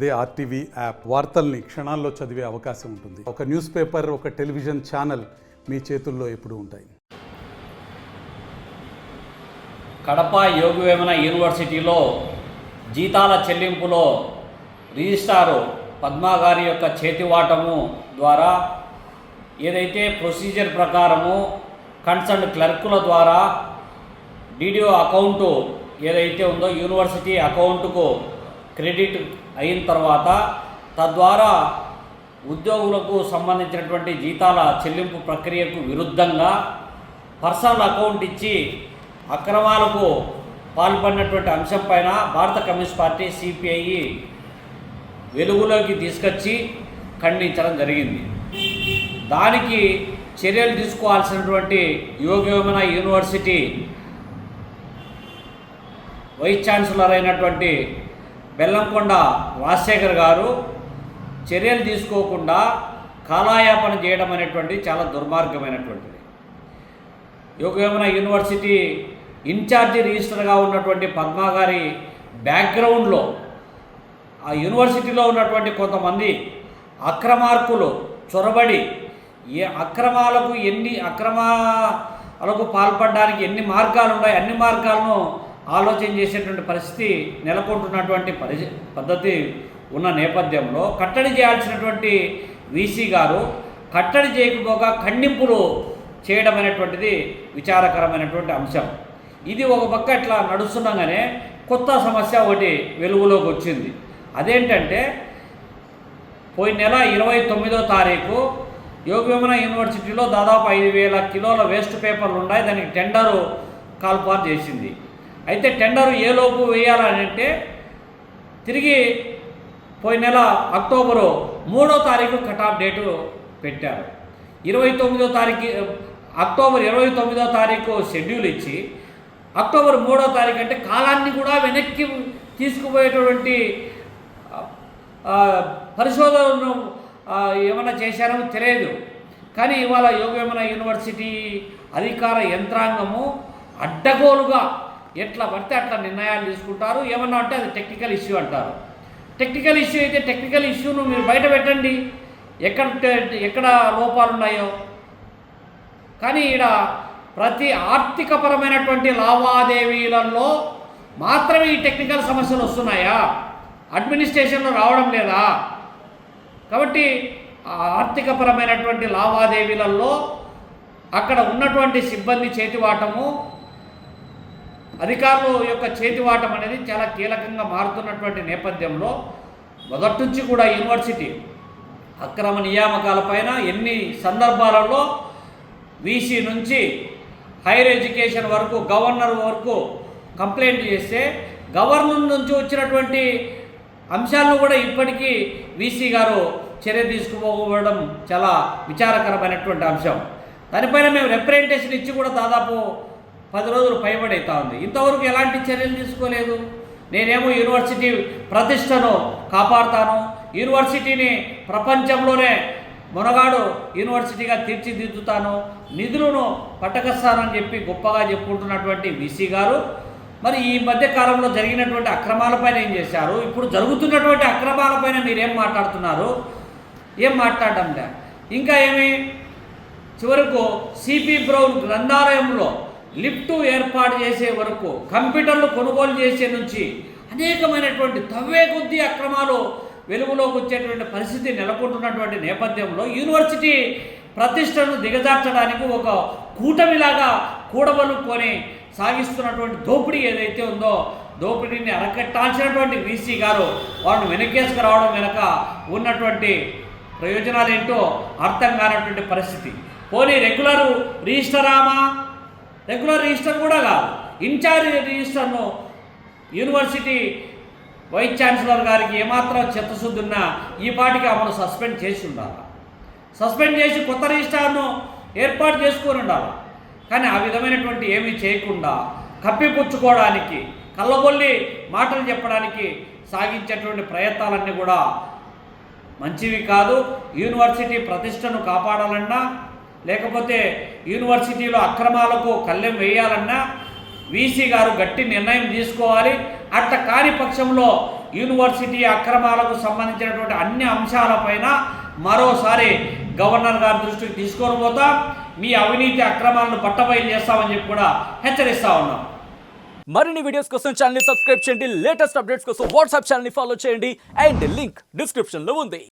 అదే RTV app వార్తల్ని క్షణాల్లో చదివే అవకాశం ఉంటుంది. ఒక న్యూస్ పేపర్, ఒక టెలివిజన్ ఛానల్ మీ చేతుల్లో ఎప్పుడూ ఉంటాయి. కడప యోగవేమన యూనివర్సిటీలో జీతాల చెల్లింపులో రిజిస్ట్రారు పద్మా గారి యొక్క చేతివాటము ద్వారా ఏదైతే ప్రొసీజర్ ప్రకారము కన్సర్న్ క్లర్కుల ద్వారా డిడిఓ అకౌంటు ఏదైతే ఉందో యూనివర్సిటీ అకౌంటుకు క్రెడిట్ అయిన తర్వాత తద్వారా ఉద్యోగులకు సంబంధించినటువంటి జీతాల చెల్లింపు ప్రక్రియకు విరుద్ధంగా పర్సనల్ అకౌంట్ ఇచ్చి అక్రమాలకు పాల్పడినటువంటి అంశం పైన భారత కమ్యూనిస్ట్ పార్టీ సిపిఐ వెలుగులోకి తీసుకొచ్చి ఖండించడం జరిగింది. దానికి చర్యలు తీసుకోవాల్సినటువంటి యోగవేమన యూనివర్సిటీ వైస్ ఛాన్సలర్ అయినటువంటి బెల్లంకొండ రాజశేఖర్ గారు చర్యలు తీసుకోకుండా కాలయాపన చేయడం అనేటువంటి చాలా దుర్మార్గమైనటువంటిది. యోగవేమన యూనివర్సిటీ ఇన్ఛార్జి రిజిస్టర్గా ఉన్నటువంటి పద్మా గారి బ్యాక్గ్రౌండ్లో ఆ యూనివర్సిటీలో ఉన్నటువంటి కొంతమంది అక్రమార్కులు చొరబడి అక్రమాలకు పాల్పడడానికి ఎన్ని మార్గాలు ఉన్నాయి అన్ని మార్గాలను ఆలోచన చేసేటువంటి పరిస్థితి నెలకొంటున్నటువంటి పద్ధతి ఉన్న నేపథ్యంలో కట్టడి చేయాల్సినటువంటి వీసీ గారు కట్టడి చేయకపోగా ఖండింపులు చేయడం అనేటువంటిది విచారకరమైనటువంటి అంశం. ఇది ఒక పక్క ఇట్లా నడుస్తుండగానే కొత్త సమస్య ఒకటి వెలుగులోకి వచ్చింది. అదేంటంటే పోయిన నెల 29వ తారీఖు యోగవేమన యూనివర్సిటీలో దాదాపు 5,000 కిలోల వేస్ట్ పేపర్లు ఉన్నాయి. దానికి టెండరు కాల్పార్ చేసింది. అయితే టెండరు ఏ లోపు వేయాలని అంటే తిరిగి పోయిన నెల అక్టోబరు 3వ తారీఖు కటాఫ్ డేటు పెట్టారు. అక్టోబర్ 29వ తారీఖు షెడ్యూల్ ఇచ్చి అక్టోబర్ 3వ తారీఖు అంటే కాలాన్ని కూడా వెనక్కి తీసుకుపోయేటువంటి పరిశోధనను ఏమైనా చేశారో తెలియదు. కానీ ఇవాళ యోగవేమన యూనివర్సిటీ అధికార యంత్రాంగము అడ్డగోలుగా ఎట్లా పడితే అట్లా నిర్ణయాలు తీసుకుంటారు. ఏమన్నా అంటే అది టెక్నికల్ ఇష్యూ అంటారు. టెక్నికల్ ఇష్యూ అయితే టెక్నికల్ ఇష్యూను మీరు బయట పెట్టండి, ఎక్కడ లోపాలు ఉన్నాయో. కానీ ఈడ ప్రతి ఆర్థికపరమైనటువంటి లావాదేవీలలో మాత్రమే ఈ టెక్నికల్ సమస్యలు వస్తున్నాయా? అడ్మినిస్ట్రేషన్లో రావడం లేదా? కాబట్టి ఆర్థికపరమైనటువంటి లావాదేవీలలో అక్కడ ఉన్నటువంటి సిబ్బంది చేతివాటము, అధికారుల యొక్క చేతివాటం అనేది చాలా కీలకంగా మారుతున్నటువంటి నేపథ్యంలో మొదటి నుంచి కూడా యూనివర్సిటీ అక్రమ నియామకాలపైన ఎన్ని సందర్భాలలో వీసీ నుంచి హైయర్ ఎడ్యుకేషన్ వరకు గవర్నర్ వరకు కంప్లైంట్ చేస్తే గవర్నర్ నుంచి వచ్చినటువంటి అంశాలను కూడా ఇప్పటికీ వీసీ గారు చర్య తీసుకుపోవడం చాలా విచారకరమైనటువంటి అంశం. దానిపైన మేము రిప్రజెంటేషన్ ఇచ్చి కూడా దాదాపు 10 రోజులు పైబడి అవుతా ఉంది. ఇంతవరకు ఎలాంటి చర్యలు తీసుకోలేదు. నేనేమో యూనివర్సిటీ ప్రతిష్టను కాపాడుతాను, యూనివర్సిటీని ప్రపంచంలోనే మునగాడు యూనివర్సిటీగా తీర్చిదిద్దుతాను, నిధులను పట్టకస్తానని చెప్పి గొప్పగా చెప్పుకుంటున్నటువంటి వీసీ గారు మరి ఈ మధ్య కాలంలో జరిగినటువంటి అక్రమాలపైన ఏం చేశారు? ఇప్పుడు జరుగుతున్నటువంటి అక్రమాలపైన మీరేం మాట్లాడుతున్నారు? ఏం మాట్లాడడం లే. ఇంకా ఏమి చివరకు సిపి బ్రౌన్ గ్రంథాలయంలో లిఫ్ట్ ఏర్పాటు చేసే వరకు కంప్యూటర్లు కొనుగోలు చేసే నుంచి అనేకమైనటువంటి తవ్వే కొద్దీ అక్రమాలు వెలుగులోకి వచ్చేటువంటి పరిస్థితి నెలకొంటున్నటువంటి నేపథ్యంలో యూనివర్సిటీ ప్రతిష్టను దిగజార్చడానికి ఒక కూటమిలాగా కూడబలుకొని సాగిస్తున్నటువంటి దోపిడీ ఏదైతే ఉందో దోపిడీని అరకట్టాల్సినటువంటి వీసీ గారు వాళ్ళని వెనకేసుకు రావడం వెనక ఉన్నటువంటి ప్రయోజనాలు ఏంటో అర్థం కానటువంటి పరిస్థితి. పోనీ రెగ్యులర్ రిజిస్టర్ కూడా కాదు, ఇన్ఛార్జ్ రిజిస్టర్ను యూనివర్సిటీ వైస్ ఛాన్సలర్ గారికి ఏమాత్రం చిత్తశుద్ధి ఉన్నా ఈ పాటికి ఆమెను సస్పెండ్ చేసి ఉండాలి. సస్పెండ్ చేసి కొత్త రిజిస్టార్ను ఏర్పాటు చేసుకొని ఉండాలి. కానీ ఆ విధమైనటువంటి ఏమీ చేయకుండా కప్పిపుచ్చుకోవడానికి, కళ్ళబొల్లి మాటలు చెప్పడానికి సాగించేటువంటి ప్రయత్నాలన్నీ కూడా మంచివి కాదు. యూనివర్సిటీ ప్రతిష్టను కాపాడాలన్నా లేకపోతే యూనివర్సిటీలో అక్రమాలకు కళ్ళెం వేయాలన్నా వీసీ గారు గట్టి నిర్ణయం తీసుకోవాలి. అట్ట కాని పక్షంలో యూనివర్సిటీ అక్రమాలకు సంబంధించినటువంటి అన్ని అంశాలపైన మరోసారి గవర్నర్ గారి దృష్టికి తీసుకొని పోతాం, మీ అవినీతి అక్రమాలను బట్టబయలు చేస్తామని చెప్పి కూడా హెచ్చరిస్తా ఉన్నాం. మరిన్ని వీడియోస్ కోసం ఛానల్ ని సబ్స్క్రైబ్ చేయండి, లేటెస్ట్ అప్డేట్స్ కోసం వాట్సాప్ ఛానల్ ని ఫాలో చేయండి అండ్ లింక్ డిస్క్రిప్షన్ లో ఉంది.